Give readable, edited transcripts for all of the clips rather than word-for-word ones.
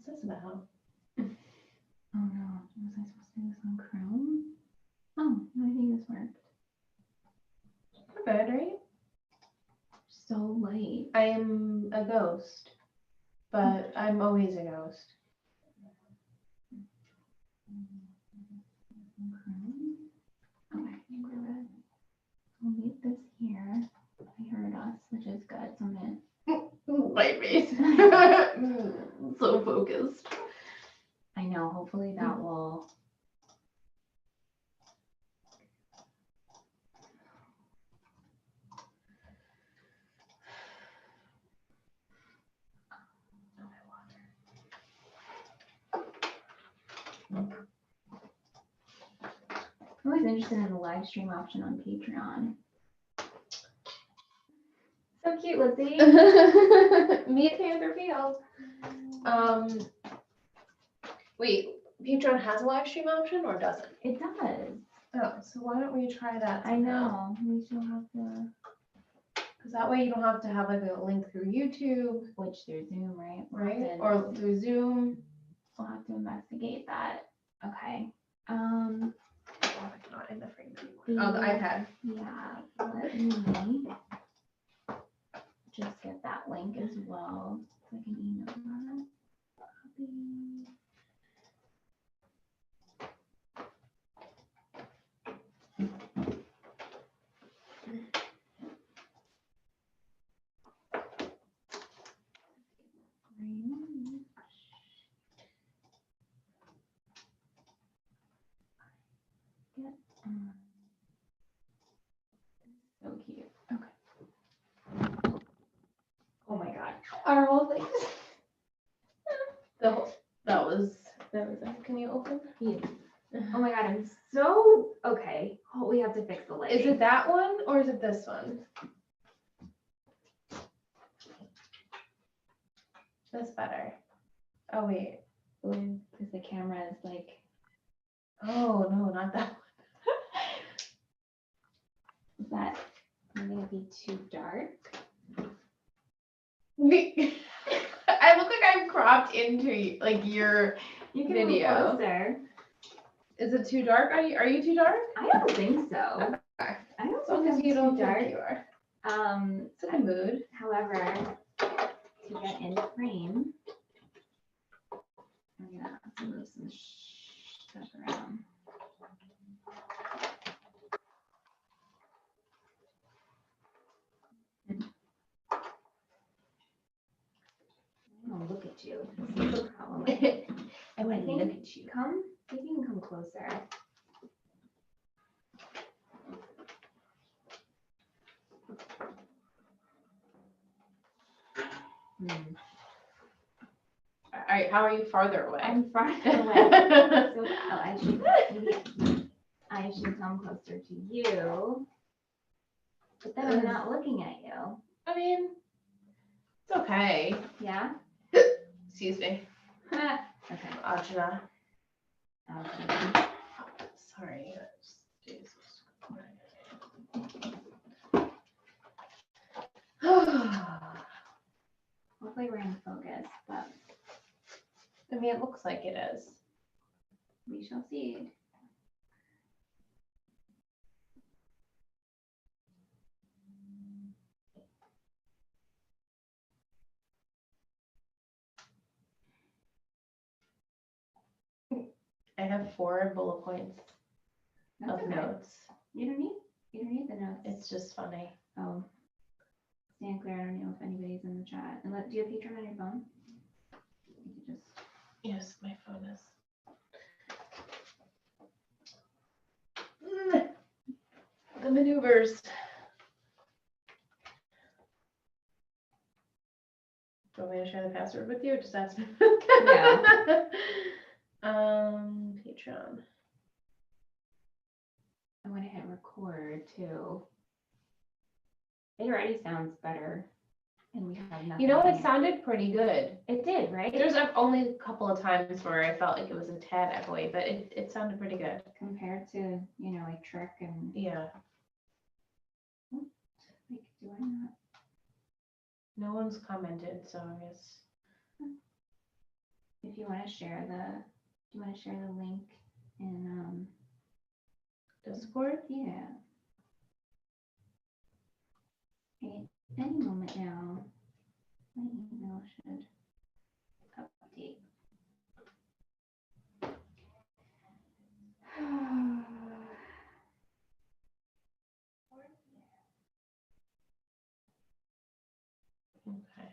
this about? Oh no, was I supposed to do this on Chrome? Oh, no, I think this worked. Good, right? So light. I am a ghost, but I'm always a ghost. Okay, I think we're good. We'll leave this here. I heard us, which is good. So I'm gonna. White face. So focused. I know. Hopefully that will. I'm always interested in the live stream option on Patreon. So cute, Lizzie. Me at Panther Field. Wait, Patreon has a live stream option or doesn't? It does. Oh, so why don't we try that? I know. We should have to. Because that way you don't have to have like a link through YouTube. Switch through Zoom, right? Right? Or through Zoom. We'll have to investigate that. Okay. Oh, it's not in the frame anymore. Oh, the iPad. Yeah. Let me just get that link as well. So I can email that. Copy. So cute. Okay. Oh my god. Our whole thing. That was it. Can you open? Yeah. Oh my god, I'm so okay. Oh, we have to fix the lighting. Is it that one or is it this one? That's better. Oh wait. Because the camera is like. Oh no, not that Is that going to be too dark? one. I look like I'm cropped into like your You can video. move closer. Is it too dark? Are you too dark? I don't think so. Okay. I don't As long think as I'm you don't too dark. think you are. It's in I- the mood. However, to get in frame, I'm gonna have to move some stuff around. I don't look at you. This is the problem. I want to think- look at you. Come, see if you can come closer. All right, how are you farther away? I'm farther away. So I should come closer to you. But then I'm not looking at you. I mean, it's okay. Yeah? Excuse me. Okay. Ajna. Okay. Sorry. Jesus. Hopefully we're in focus, but I mean, it looks like it is. we shall see. I have 4 bullet points That's of okay. notes. You don't need the notes. It's just funny. Oh. Stand clear. I don't know if anybody's in the chat. And do you have Patreon on your phone? You could just. Yes, my phone is. The maneuvers. Do you want me to share the password with you or just ask me? Yeah. Patreon. I'm gonna hit record too. It already sounds better. And we have nothing. You know, it here. sounded pretty good. It did, right? There's only a couple of times where I felt like it was a tad echoey, but it sounded pretty good. Compared to, like Trick and Yeah. like, do I not? No one's commented, so I guess. if you want to share the link in Discord. yeah. Any moment now. My email should update. Okay.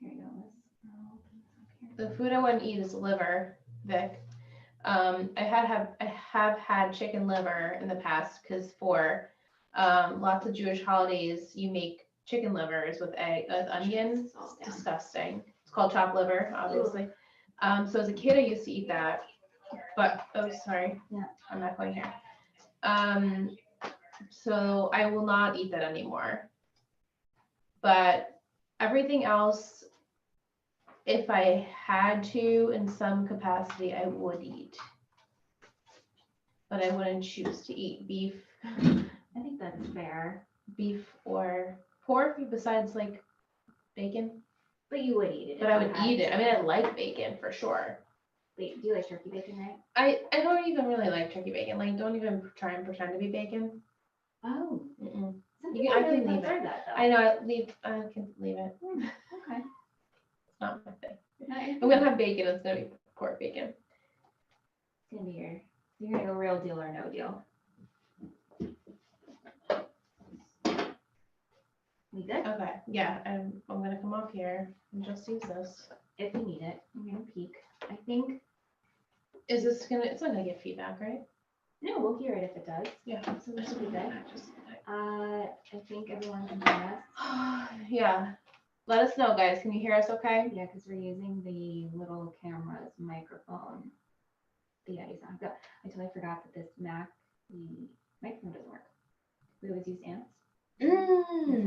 Here you go. I'll open this up here. The food I wouldn't eat is liver, Vic. I have had chicken liver in the past because for lots of Jewish holidays you make chicken livers with egg with onion. It's Salt down. disgusting. It's called chopped liver, obviously. So as a kid I used to eat that, but oh sorry, Yeah. I'm not going here. So I will not eat that anymore. But everything else, if I had to in some capacity, I would eat. But I wouldn't choose to eat beef, I think that's fair. beef or pork besides like bacon. But you would eat it. But if I you would had eat it. to. I mean, I like bacon for sure. Wait, do you like turkey bacon, right? I don't even really like turkey bacon. Like, don't even try and pretend to be bacon. Oh. Mm-mm. Some You people can- I really can leave prefer that though. I know. I can leave it. Okay. It's not my thing. Not your I'm gonna have bacon. It's gonna be pork bacon. It's gonna be you're gonna go real deal or no deal. We good? Okay. Yeah. I'm gonna come off here and just use this. If you need it, I'm gonna peek. I think Is this gonna? It's not gonna get feedback, right? no, we'll hear it if it does. Yeah. So this will be good. Just- I think everyone can hear us. yeah. Let us know, guys. Can you hear us okay? Yeah, because we're using the little camera's microphone. The Yeti's on. I totally forgot that this Mac, the microphone doesn't work. We always use amps. This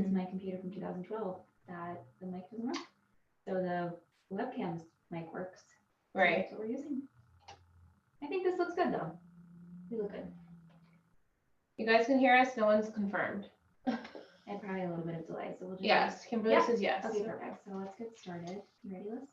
is my computer from 2012 that the mic doesn't work. So the webcam's mic works. So Right. that's what we're using. I think this looks good though. We look good. You guys can hear us. No one's confirmed. And probably a little bit of delay. So we'll just Yes. Kimberly Yeah. says yes. Okay, perfect. So let's get started. You ready, Liz?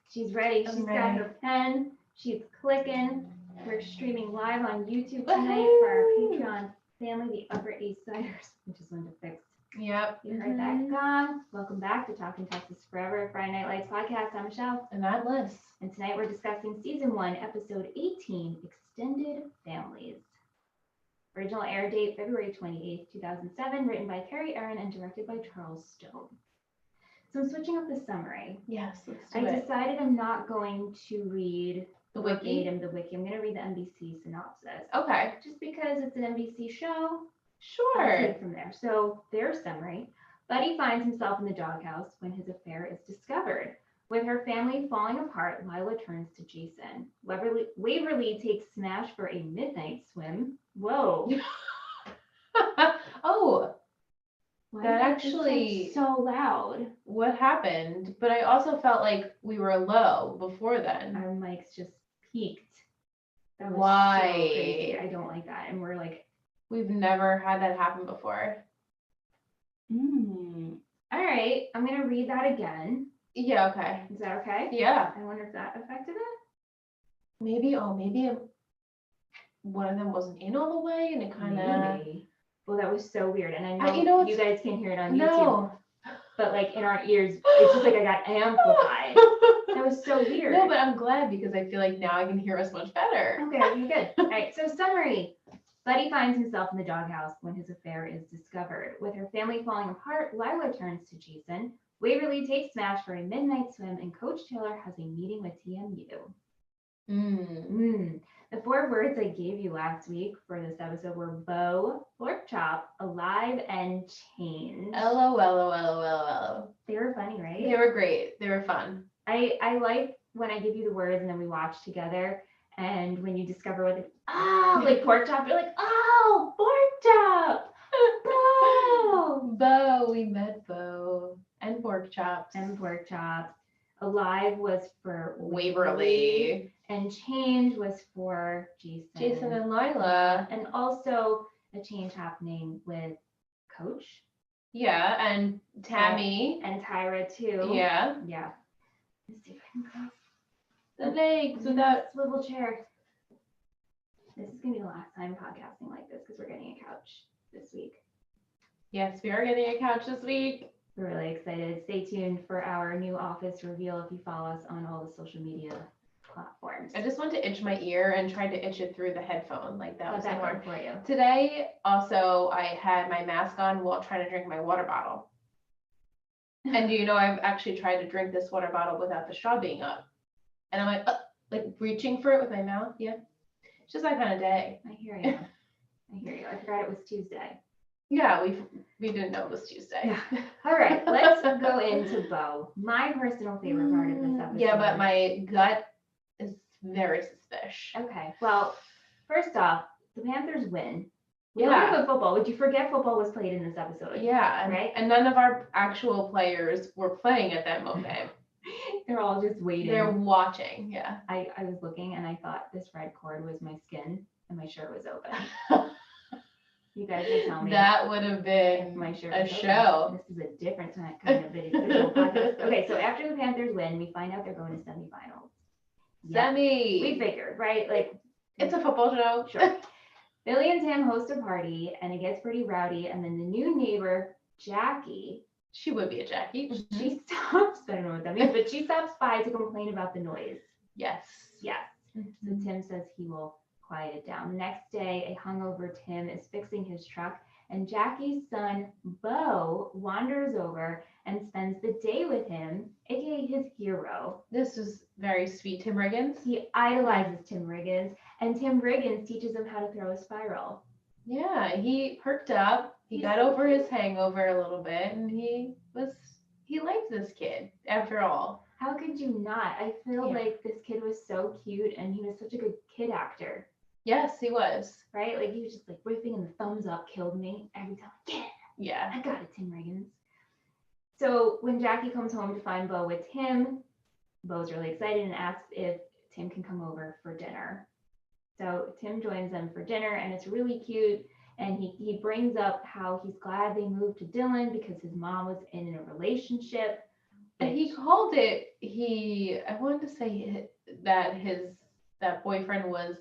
She's ready. I'm She's got ready. her pen. She's clicking. We're streaming live on YouTube tonight for our Woohoo! Patreon family, the Upper East Siders. I just wanted to fix. Yep. You heard that gong. Welcome back to Talkin Texas Forever, Friday Night Lights podcast. I'm Michelle. And I'm Liz. And tonight we're discussing season 1, episode 18, Extended Families. Original air date February 28th, 2007, written by Carrie Aaron and directed by Charles Stone. So I'm switching up the summary. Yes. Let's I do it. decided I'm not going to read The wiki. verbatim the wiki. I'm going to read the NBC synopsis. Okay. Just because it's an NBC show, I'll Sure. take from there. So their summary. Buddy finds himself in the doghouse when his affair is discovered. With her family falling apart, Lyla turns to Jason. Waverly takes Smash for a midnight swim. Whoa. Oh, Why That is this, like, actually- so loud. what happened? But I also felt like we were low before then. Our mics just peaked. That was Why? so crazy. I don't like that. And we're like, We've never had that happen before. all right, I'm gonna read that again. Yeah. Okay. Is that okay? Yeah. I wonder if that affected it. Maybe. Oh, maybe one of them wasn't in all the way, and it kind of. Maybe. Well, that was so weird. And I know you know you what's- guys can hear it on YouTube, No. but like in our ears, it's just like I got amplified. That was so weird. No, but I'm glad because I feel like now I can hear us much better. Okay, you're good. All right, so summary. Buddy finds himself in the doghouse when his affair is discovered. With her family falling apart, Lyla turns to Jason. Waverly takes Smash for a midnight swim, and Coach Taylor has a meeting with TMU. The 4 words I gave you last week for this episode were bow, pork chop, alive, and change. LOL. They were funny, right? They were great. They were fun. I like when I give you the words and then we watch together. And when you discover what like pork chop, you're like, oh, pork chop. Bow. Bo, we met Bo. And pork chops. And pork chop. Alive was for Waverly. And change was for Jason. Jason and Lyla. And also a change happening with Coach. Yeah, and Tammy. And Tyra too. Yeah. Yeah. Let's see if I can cross The legs without. swivel chair. This is gonna be the last time podcasting like this because we're getting a couch this week. Yes, we are getting a couch this week. We're really excited. Stay tuned for our new office reveal if you follow us on all the social media platforms. I just want to itch my ear and tried to itch it through the headphone. Like that was that hard for you. Today, also, I had my mask on while trying to drink my water bottle. And I've actually tried to drink this water bottle without the straw being up. And I'm like reaching for it with my mouth. Yeah. It's just that kind of day. I hear you. I forgot it was Tuesday. Yeah, we didn't know it was Tuesday. Yeah. All right, let's go into Bo. My personal favorite part of this episode. Yeah, but my gut is very suspicious. Okay. Well, first off, the Panthers win. We Yeah. talked about football. Would you forget football was played in this episode? Yeah. Right? And none of our actual players were playing at that moment. They're all just waiting. They're watching. Yeah. I was looking and I thought this red cord was my skin and my shirt was open. You guys will tell me. That would have been my shirt a was show. Open. This is a different kind of visual podcast. Okay, so after the Panthers win, we find out they're going to semifinals. Semi. We figured, right? Like, it's a football show. Sure. Billy and Tim host a party and it gets pretty rowdy. And then the new neighbor, Jackie. She would be a Jackie. She stops, I don't know what that means, but she stops by to complain about the noise. Yes. Yes. So Tim says he will quiet it down. The next day, a hungover Tim is fixing his truck and Jackie's son, Bo, wanders over and spends the day with him, aka his hero. This was very sweet, Tim Riggins. He idolizes Tim Riggins, and Tim Riggins teaches him how to throw a spiral. Yeah, he perked up. He got over his hangover a little bit, and he liked this kid after all. How could you not? I feel like this kid was so cute, and he was such a good kid actor. Yes, he was. Right? Like, he was just like riffing, and the thumbs up killed me every time. Yeah, I got it, Tim Riggins. So when Jackie comes home to find Bo with Tim, Bo's really excited and asks if Tim can come over for dinner. So Tim joins them for dinner, and it's really cute. And he brings up how he's glad they moved to Dillon because his mom was in a relationship. And he called it, I wanted to say that that boyfriend was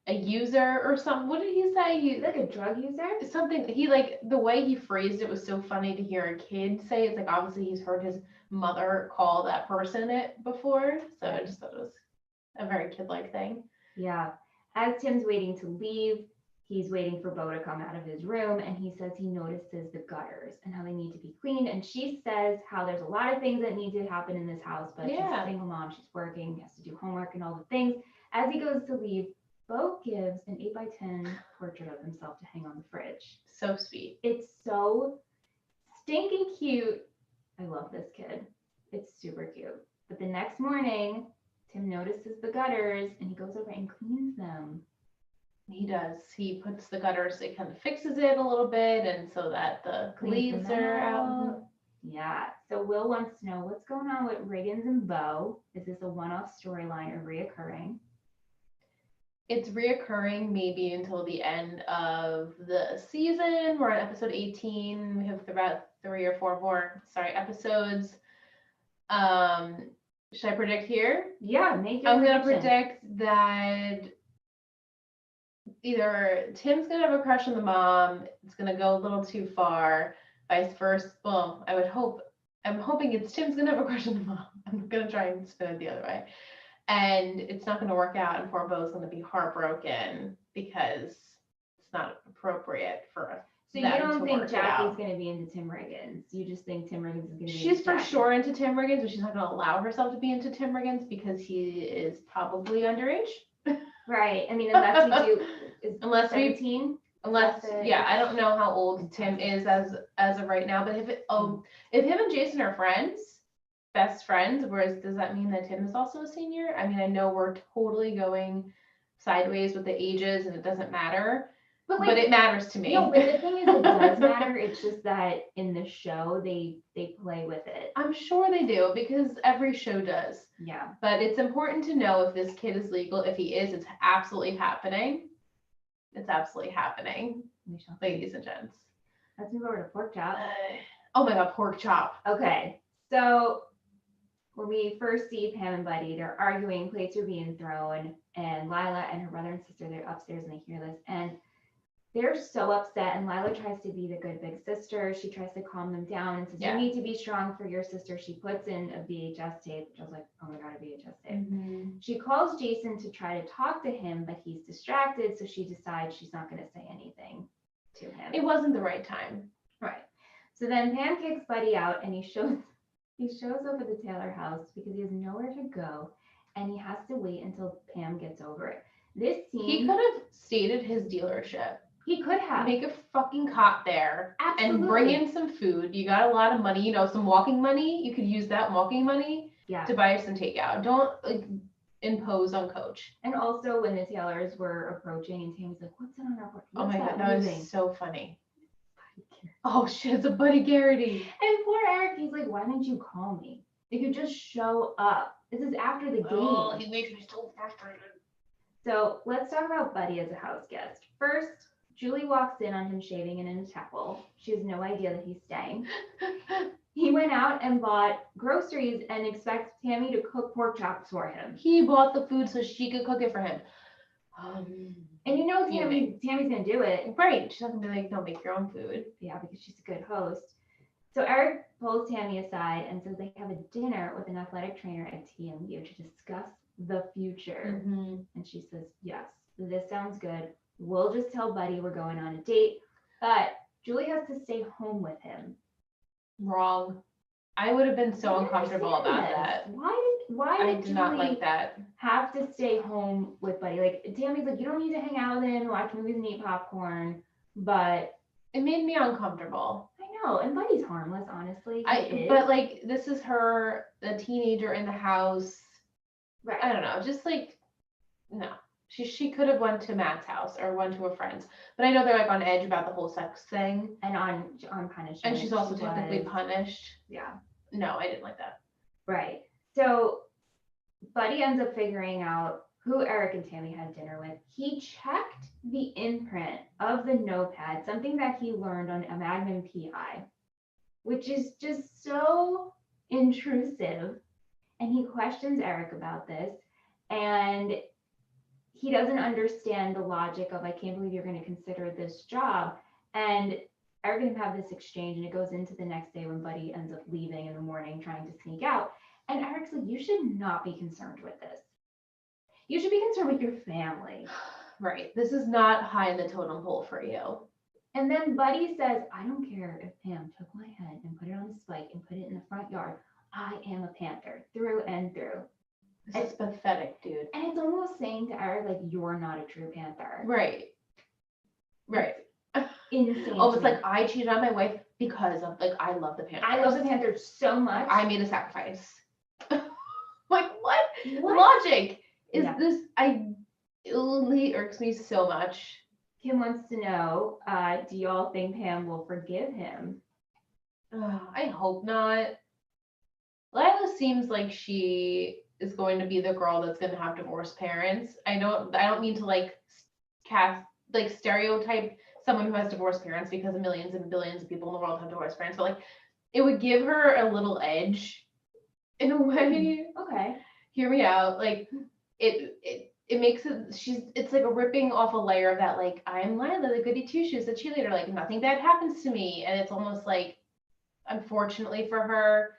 a user or something. What did he say? He's like a drug user? Something, the way he phrased it was so funny to hear a kid say. It's like, obviously he's heard his mother call that person it before. So I just thought it was a very kid-like thing. Yeah. As Tim's waiting to leave, he's waiting for Bo to come out of his room, and he says he notices the gutters and how they need to be cleaned. And she says how there's a lot of things that need to happen in this house, but she's a single mom, she's working, has to do homework and all the things. As he goes to leave, Bo gives an 8x10 portrait of himself to hang on the fridge. So sweet. It's so stinking cute. I love this kid. It's super cute. But the next morning, Tim notices the gutters and he goes over and cleans them. He does. He puts the gutters, it kind of fixes it a little bit, and so that the leaves are out. Yeah. So Will wants to know what's going on with Riggins and Bo. Is this a one-off storyline or reoccurring? It's reoccurring maybe until the end of the season. We're on episode 18. We have about 3 or 4 more episodes. Should I predict here? Yeah, make your I'm prediction. gonna predict that either Tim's gonna have a crush on the mom, it's gonna go a little too far, vice versa. Well, I'm hoping it's Tim's gonna have a crush on the mom. I'm gonna try and spin it the other way. And it's not gonna work out, and poor Bo's gonna be heartbroken because it's not appropriate for us. So you don't think Jackie's gonna be into Tim Riggins? You just think Tim Riggins is gonna be She's into for Jackie. sure into Tim Riggins, but she's not gonna allow herself to be into Tim Riggins because he is probably underage. Right. I mean, unless you do, is Unless 17? I don't know how old Tim is as of right now, but if him and Jason are friends, best friends, whereas does that mean that Tim is also a senior? I mean, I know we're totally going sideways with the ages and it doesn't matter, but it matters to me. No, but the thing is, it does matter. It's just that in the show, they play with it. I'm sure they do because every show does. Yeah. But it's important to know if this kid is legal. If he is, it's absolutely happening. It's absolutely happening, ladies and gents. Let's move over to pork chop. Oh my god, pork chop. Okay, so when we first see Pam and Buddy, they're arguing, plates are being thrown, and Lyla and her brother and sister, they're upstairs and they hear this, and they're so upset, and Lyla tries to be the good big sister. She tries to calm them down and says, Yeah. you need to be strong for your sister. She puts in a VHS tape, which I was like, oh my God, a VHS tape. Mm-hmm. She calls Jason to try to talk to him, but he's distracted, so she decides she's not going to say anything to him. It wasn't the right time. Right. So then Pam kicks Buddy out, and he shows up at the Taylor house because he has nowhere to go, and he has to wait until Pam gets over it. This scene, He could have stayed at his dealership. he could have. Make a fucking cot there. Absolutely. And bring in some food. You got a lot of money, some walking money. You could use that walking money to buy some takeout. Don't impose on Coach. And also when the Taylors were approaching and Tammy's like, what's that on our porch? Oh my god, that was so funny. Oh shit, it's a Buddy Garrity. And poor Eric, he's like, why didn't you call me? You could just show up. This is after the game. Oh, he makes me so frustrated. So let's talk about Buddy as a house guest. First, Julie walks in on him shaving and in a towel. She has no idea that he's staying. He went out and bought groceries and expects Tammy to cook pork chops for him. He bought the food so she could cook it for him. And Tammy's gonna do it. Right. She's not gonna be like, no, make your own food. Yeah, because she's a good host. So Eric pulls Tammy aside and says they have a dinner with an athletic trainer at TMU to discuss the future. Mm-hmm. And she says, yes, this sounds good. We'll just tell Buddy we're going on a date, but Julie has to stay home with him. Wrong. I would have been so uncomfortable about that. Why I did did not Julie like that. have to stay home with Buddy? Like, Tammy's like, you don't need to hang out with him, watch movies and eat popcorn, but it made me uncomfortable. I know, and Buddy's harmless, honestly. But like, this is her, a teenager in the house. Right. I don't know, just like, no. She could have went to Matt's house or went to a friend's, but I know they're like on edge about the whole sex thing. And on punishment. And she's also technically punished. Yeah. No, I didn't like that. Right. So Buddy ends up figuring out who Eric and Tammy had dinner with. He checked the imprint of the notepad, something that he learned on a Magnum PI, which is just so intrusive. And he questions Eric about this, and he doesn't understand the logic of, I can't believe you're going to consider this job. And Eric and him have this exchange, and it goes into the next day when Buddy ends up leaving in the morning, trying to sneak out. And Eric's like, you should not be concerned with this. You should be concerned with your family. Right. This is not high in the totem pole for you. And then Buddy says, I don't care if Pam took my head and put it on a spike and put it in the front yard. I am a Panther through and through. This is pathetic, dude. And it's almost saying to Eric, like, you're not a true Panther. Right. Right. Insane. Oh, it's like, I cheated on my wife because of, like, I love the Panthers. I love the Panthers so much. I made a sacrifice. Like, what logic is this? It only irks me so much. Kim wants to know, do y'all think Pam will forgive him? I hope not. Lyla seems like she is going to be the girl that's going to have divorced parents. I don't mean to like stereotype someone who has divorced parents, because millions and billions of people in the world have divorced parents, but like it would give her a little edge in a way. Okay. Hear me out. Like it makes it's like a ripping off a layer of that, like, I'm Lyla, the goody two shoes, the cheerleader, like nothing bad happens to me. And it's almost like, unfortunately for her,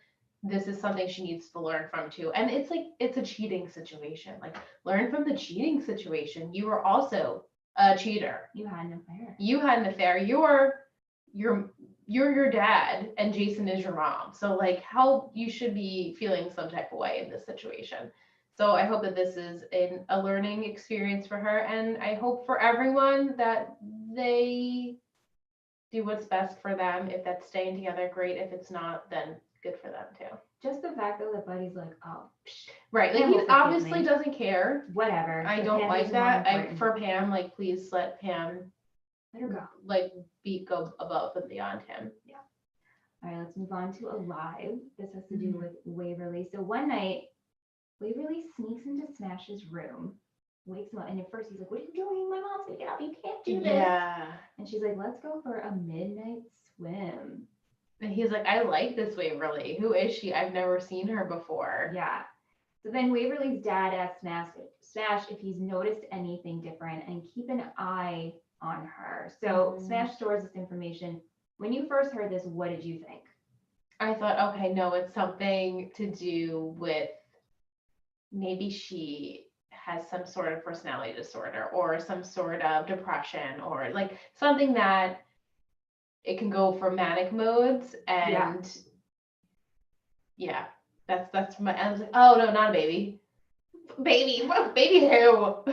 this is something she needs to learn from too. And it's like, it's a cheating situation. Like, learn from the cheating situation. You were also a cheater. You had an affair. You had an affair. You're your dad and Jason is your mom. So like, how you should be feeling some type of way in this situation. So I hope that this is a learning experience for her. And I hope for everyone that they do what's best for them. If that's staying together, great. If it's not, then good for them too. Just the fact that Buddy's like, oh, right. Like, he obviously doesn't care. Whatever. I don't like that. For Pam, like, please let Pam let her go. Like, go above and beyond him. Yeah. All right, let's move on to Alive. This has to do with Waverly. So one night, Waverly sneaks into Smash's room wakes him up. And at first he's like, what are you doing? My mom's gonna get up. You can't do this. Yeah. And she's like, let's go for a midnight swim. And he's like, I like this Waverly. Who is she? I've never seen her before. Yeah. So then Waverly's dad asks Smash if he's noticed anything different and keep an eye on her. So Smash stores this information. When you first heard this, what did you think? I thought, okay, no, it's something to do with maybe she has some sort of personality disorder or some sort of depression or like something that it can go for manic modes and yeah, that's my, I was like, oh no, not a baby. What baby who?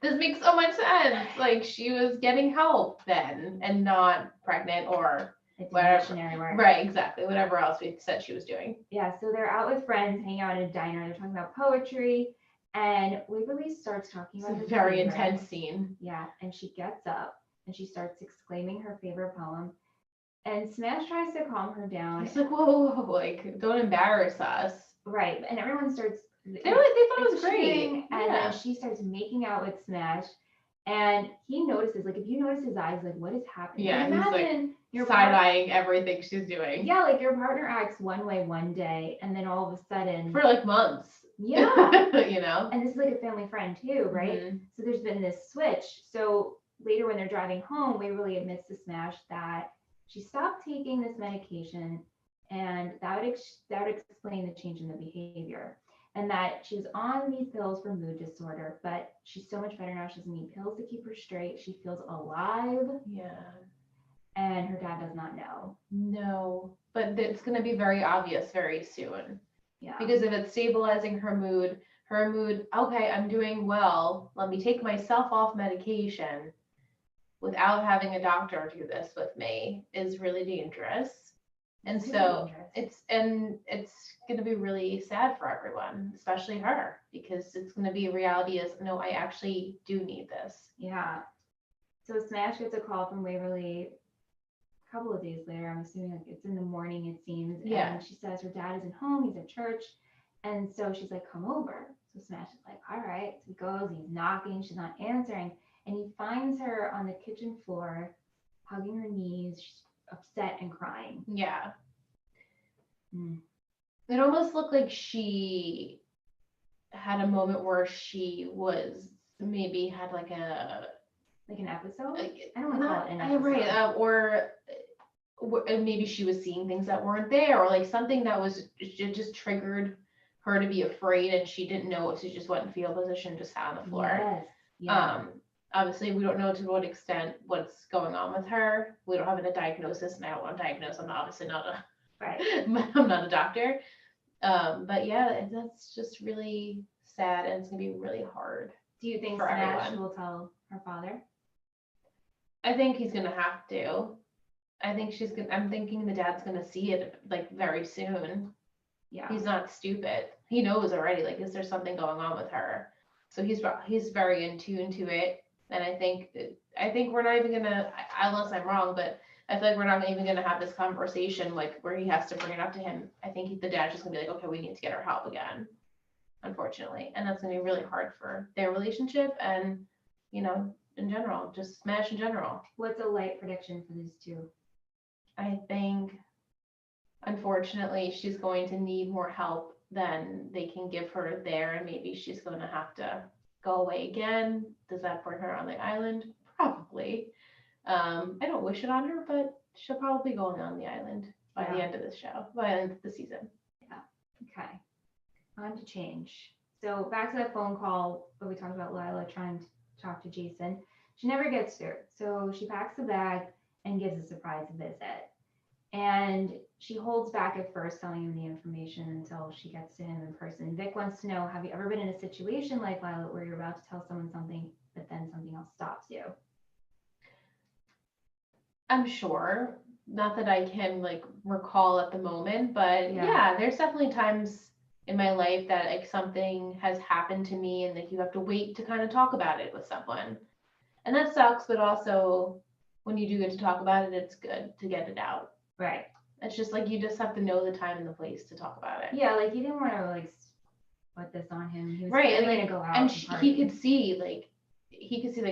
This makes so much sense. Like she was getting help then and not pregnant or whatever. Missionary work. Right, exactly. Whatever else we said she was doing. Yeah, so they're out with friends, hanging out in a diner. They're talking about poetry, and Waverly starts talking about It's a her very favorite. intense scene. Yeah, and she gets up and she starts exclaiming her favorite poem. And Smash tries to calm her down. It's like, whoa, like, don't embarrass us. Right, and everyone starts. They thought it was great. And then she starts making out with Smash, and he notices, like, if you notice his eyes, like, what is happening? Yeah, like, he's imagine like side-eyeing everything she's doing. Yeah, like your partner acts one way one day, and then all of a sudden. For like months. Yeah. You know? And this is like a family friend too, right? Mm-hmm. So there's been this switch. So later when they're driving home, Waverly admits to Smash that she stopped taking this medication, and that would explain the change in the behavior. And that she was on these pills for mood disorder, but she's so much better now. She doesn't need pills to keep her straight. She feels alive. Yeah. And her dad does not know. No, but it's going to be very obvious very soon. Yeah. Because if it's stabilizing her mood, okay, I'm doing well. Let me take myself off medication without having a doctor do this with me is really dangerous. And so it's going to be really sad for everyone, especially her, because it's going to be a reality is, no, I actually do need this. Yeah. So Smash gets a call from Waverly a couple of days later. I'm assuming like it's in the morning, it seems. Yeah. And she says her dad isn't home. He's at church. And so she's like, come over. So Smash is like, all right. So he goes, he's knocking. She's not answering. And he finds her on the kitchen floor, hugging her knees. She's upset and crying. Yeah. Mm. It almost looked like she had a moment where she was maybe had like an episode? Like, I don't want to call it an episode. Right. Or maybe she was seeing things that weren't there, or like something that was just triggered her to be afraid and she didn't know it. So she just went in fetal position, just sat on the floor. Yes. Yeah. Obviously we don't know to what extent what's going on with her. We don't have a diagnosis, and I don't want to diagnose. I'm obviously not a right. I'm not a doctor. But yeah, that's just really sad, and it's gonna be really hard. Do you think for Smash everyone. will tell her father? I think he's gonna have to. I think I'm thinking the dad's gonna see it like very soon. Yeah. He's not stupid. He knows already, like, is there something going on with her? So he's very in tune to it. And I think we're not even gonna, unless I'm wrong, but I feel like we're not even gonna have this conversation like where he has to bring it up to him. I think the dad's just gonna be like, okay, we need to get her help again, unfortunately. And that's gonna be really hard for their relationship and, you know, in general, just Smash in general. What's a light prediction for these two? I think, unfortunately, she's going to need more help than they can give her there, and maybe she's going to have to go away again. Does that put her on the island? Probably. I don't wish it on her, but she'll probably be going on the island by the end of the show, by the end of the season. Yeah. Okay. On to change. So back to that phone call where we talked about Lyla trying to talk to Jason. She never gets through. So she packs the bag and gives a surprise visit. And she holds back at first telling him the information until she gets to him in person. Vic wants to know, have you ever been in a situation like Lyla where you're about to tell someone something, but then something else stops you? I'm sure. Not that I can like recall at the moment, but yeah, there's definitely times in my life that like something has happened to me and like you have to wait to kind of talk about it with someone. And that sucks, but also when you do get to talk about it, it's good to get it out. Right. It's just like you just have to know the time and the place to talk about it. Yeah, like you didn't want to like put this on him. He was Right, really and gonna like, go out and and he party. could see like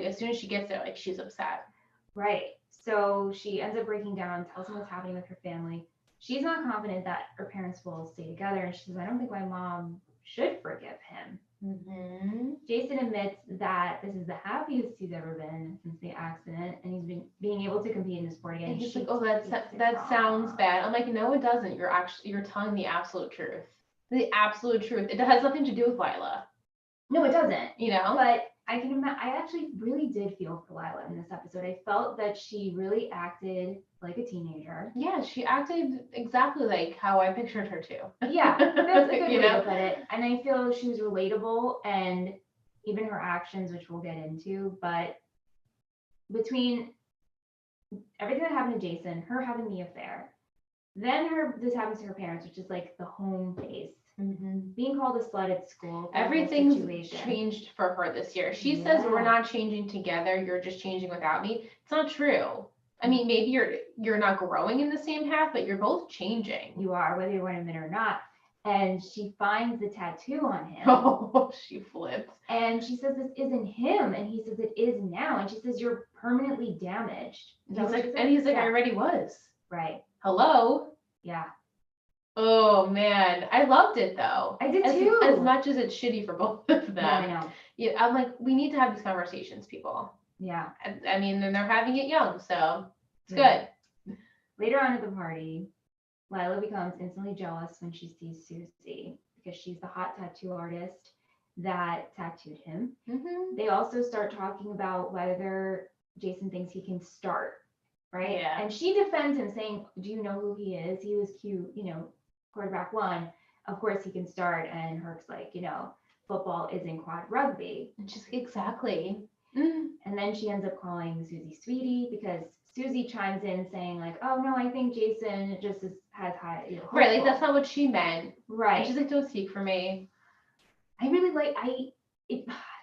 as soon as she gets there, like she's upset. Right. So she ends up breaking down, tells him what's happening with her family. She's not confident that her parents will stay together, and she says, I don't think my mom should forgive him. Mm-hmm. Jason admits that this is the happiest he's ever been since the accident, and he's been being able to compete in the sport again. And he's She like, oh, takes that it sounds wrong. bad. I'm like, no, it doesn't. You're telling the absolute truth. The absolute truth. It has nothing to do with Lyla. No, it doesn't. You know? But I can imagine. I actually really did feel for Lyla in this episode. I felt that she really acted like a teenager. Yeah, she acted exactly like how I pictured her to. Yeah, that's a good You way know? to put it. And I feel she was relatable, and even her actions, which we'll get into. But between everything that happened to Jason, her having the affair, then this happens to her parents, which is like the home base. Mm-hmm. Being called a slut at school. Everything's changed for her this year. She says we're Yeah. not changing together. You're just changing without me. It's not true. I mean, maybe you're not growing in the same path, but you're both changing. You are, whether you want to admit it or not. And she finds the tattoo on him. Oh, she flipped. And she says this isn't him, and he says it is now. And she says you're permanently damaged. He's like, I already was. Right. Hello. Yeah. Oh man, I loved it though. I did too. As much as it's shitty for both of them. Yeah, I know. Yeah, I'm like, we need to have these conversations, people. Yeah. I mean, and they're having it young, so it's Yeah. good. Later on at the party, Lyla becomes instantly jealous when she sees Susie because she's the hot tattoo artist that tattooed him. Mm-hmm. They also start talking about whether Jason thinks he can start, right? Yeah. And she defends him, saying, do you know who he is? He was cute, quarterback one. Of course he can start. And Herc's like, football isn't quad rugby. And she's like, exactly. And then she ends up calling Susie sweetie because Susie chimes in saying like, oh no, I think Jason just has high. Right, like that's not what she meant. Right. And she's like, don't speak for me. I really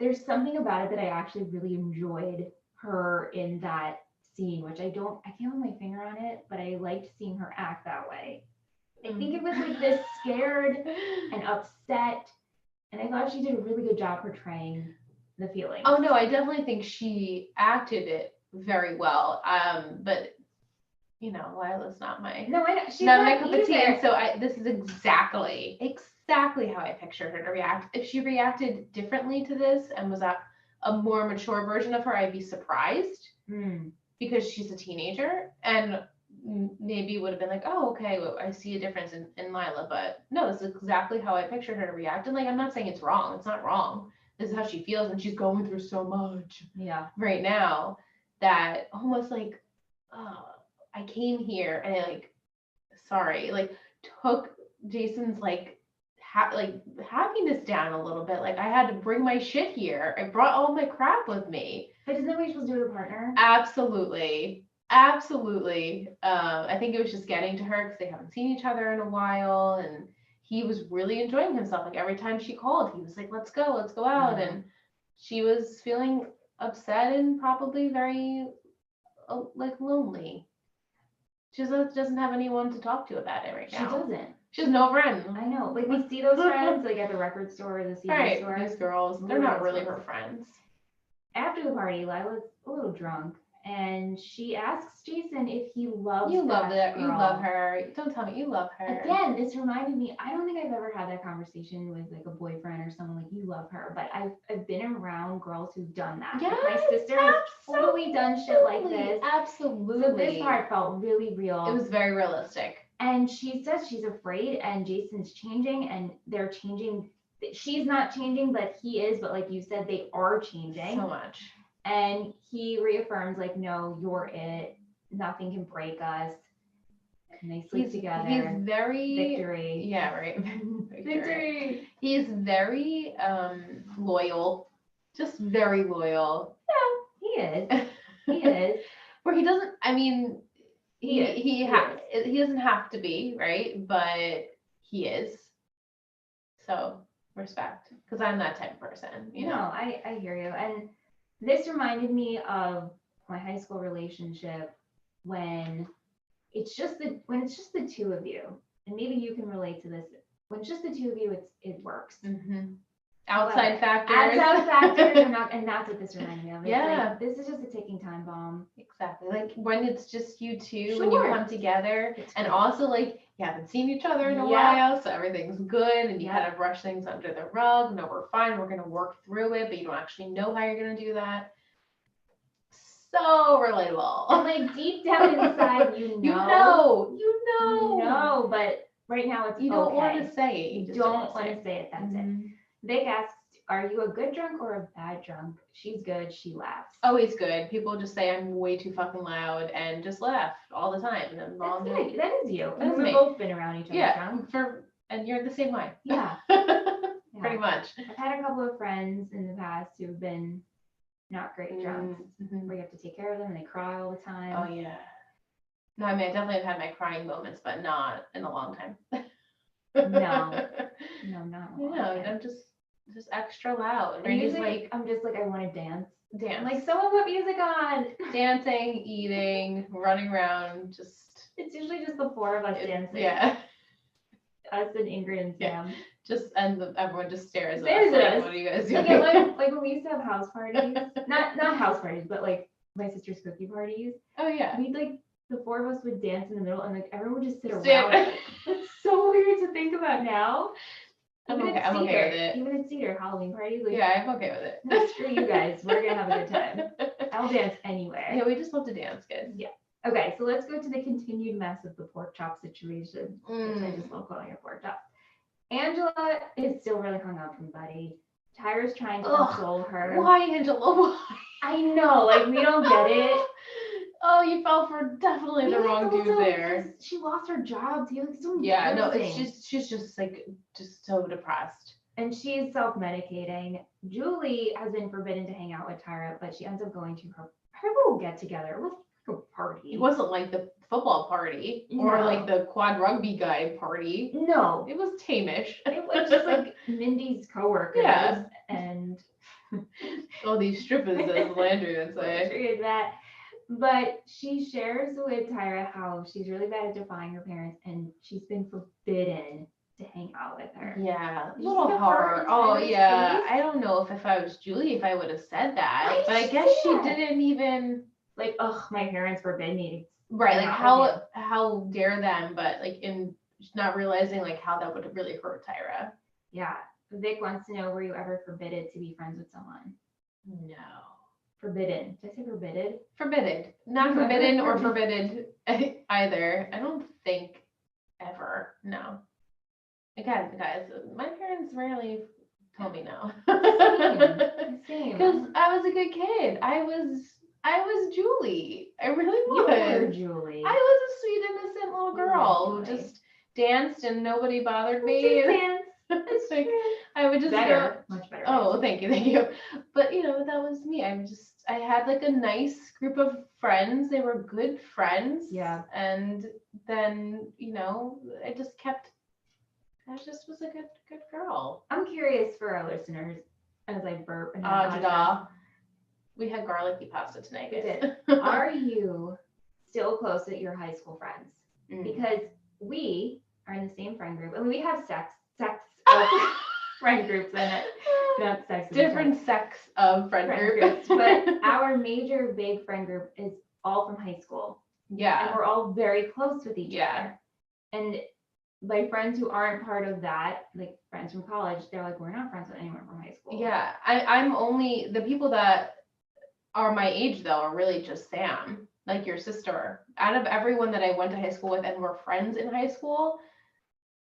there's something about it that I actually really enjoyed her in that scene, which I can't put my finger on it, but I liked seeing her act that way. I think it was like this scared and upset, and I thought she did a really good job portraying the feelings. Oh no, I definitely think she acted it very well. But Lila's not my she's not my cup of tea. And so this is exactly how I pictured her to react. If she reacted differently to this and was a more mature version of her, I'd be surprised because she's a teenager and maybe would have been like, oh, okay, well, I see a difference in Lyla. But no, this is exactly how I pictured her to react. And like, I'm not saying it's wrong. It's not wrong. This is how she feels, and she's going through so much right now that almost like, oh, I came here and I took Jason's happiness down a little bit. Like I had to bring my shit here. I brought all my crap with me. But isn't that what you're supposed to do with a partner? Absolutely. I think it was just getting to her because they haven't seen each other in a while, and he was really enjoying himself. Like every time she called, he was like, let's go out. And she was feeling upset and probably very lonely. She doesn't have anyone to talk to about it right now. She doesn't. She has no friends. I know. Like we see those friends like at the record store or the CD store. These girls, they're not really her friends. After the party, Lila's a little drunk, and she asks Jason if he loves you love that girl. You love her. Don't tell me you love her. Again, this reminded me, I don't think I've ever had that conversation with like a boyfriend or someone like you love her, but I've been around girls who've done that. Yes, like my sister has totally done shit like this. Absolutely. So this part felt really real. It was very realistic. And she says she's afraid, and Jason's changing, and they're changing. She's not changing, but he is. But like you said, they are changing so much. And he reaffirms, like, no, you're it. Nothing can break us. And they sleep together. He's very victory. Yeah, right. Victory. He's very loyal. Just very loyal. Yeah, he is. He is. Where he doesn't. I mean, he doesn't have to be, right? But he is. So respect, because I'm that type of person. You know. I hear you. And this reminded me of my high school relationship when it's just the two of you, and maybe you can relate to this when it's just the two of you, it works. Mm-hmm. Outside factors. Outside factors are not, and that's what this reminded me of. It's Yeah. like, this is just a ticking time bomb. Exactly. Like when it's just you two, when Sure. you come together, It's and great. also like you haven't seen each other in a Yeah. while, so everything's good, and you Yeah. kind of brush things under the rug. No, we're fine. We're gonna work through it, but you don't actually know how you're gonna do that. So relatable. And like deep down inside, you know, but right now it's You don't okay. want to say it. You just don't want to say it. That's it. Mhm. Vic asked, "Are you a good drunk or a bad drunk?" She's good. She laughs. Always good. People just say I'm way too fucking loud and just laugh all the time. And then That's good. That is you. That's We've me. both been around each other drunk. And you're the same way. Yeah. Pretty much. I've had a couple of friends in the past who've been not great drunks, Mm-hmm. where you have to take care of them and they cry all the time. Oh yeah. No, I mean I definitely have had my crying moments, but not in a long time. No, not a lot. No, I'm just extra loud. And Right? usually Like I'm just like, I want to dance. dance. I'm like, someone put music on. Dancing, eating, running around, just It's usually just the four of us dancing. Yeah. Us and Ingrid and Yeah. Sam. Just everyone just stares at Stares us. at Like, us. what are you guys doing? Like when we used to have house parties, not house parties, but like my sister's cookie parties. Oh yeah. We'd like the four of us would dance in the middle, and like everyone would just sit Stand- around us. It's so weird to think about now. I'm Even okay. at I'm okay Cedar- with it. Even at Cedar Halloween parties, like, Yeah, I'm okay with it. no, screw you guys. We're gonna have a good time. I'll dance anywhere. Yeah, we just love to dance, kids. Yeah. Okay, so let's go to the continued mess of the pork chop situation, which I just love calling it pork chop. Angela is still really hung up from Buddy. Tyra's trying to console her. Why, Angela? Why? I know, like we don't get it. Oh, you fell for definitely the wrong dude there. because She lost her job too. Like, so Yeah, no, it's embarrassing. just she's just like just so depressed. And she's self-medicating. Julie has been forbidden to hang out with Tyra, but she ends up going to her little get-together. It was like a party. It wasn't like the football party or No. like the quad rugby guy party. No, It was tamish. it was just like Mindy's coworkers. Yeah. And All these strippers, as Landry would say. true that. But she shares with Tyra how she's really bad at defying her parents, and she's been forbidden to hang out with her. Yeah, a Did you little see the hard. hurt in Oh Tyra's yeah, face? I don't know if I was Julie, if I would have said that, Why did but I she guess say she that? didn't even. Like, ugh, my parents forbid me. Right, like hang out with how dare them, but like in not realizing like how that would really hurt Tyra. Yeah. Vic wants to know, were you ever forbidden to be friends with someone? No. Forbidden. Did I say forbidden? Forbidden. Not forbidden or forbidden either. I don't think ever. No. Again, guys, my parents rarely told me no. Same. Because I was a good kid. I was Julie. I really You were was. Julie. I was a sweet, innocent little You were girl who Julie. just danced and nobody bothered me. Just dance. It's like I would just go. Better. Much better. Oh, thank you. But you know, that was me. I had like a nice group of friends. They were good friends. Yeah. And then, you know, I just was a good girl. I'm curious for our listeners as I burp and Ajda. We had garlicky pasta tonight, We guys. did. Are you still close with your high school friends? Mm. Because we are in the same friend group. I mean, we have sex friend groups in it. Not sex. Different sex of friend groups. But our major big friend group is all from high school. Yeah. And we're all very close with each Yeah. other. And my friends who aren't part of that, like friends from college, they're like, we're not friends with anyone from high school. Yeah. I'm only the people that are my age though are really just Sam, like your sister. Out of everyone that I went to high school with and were friends in high school,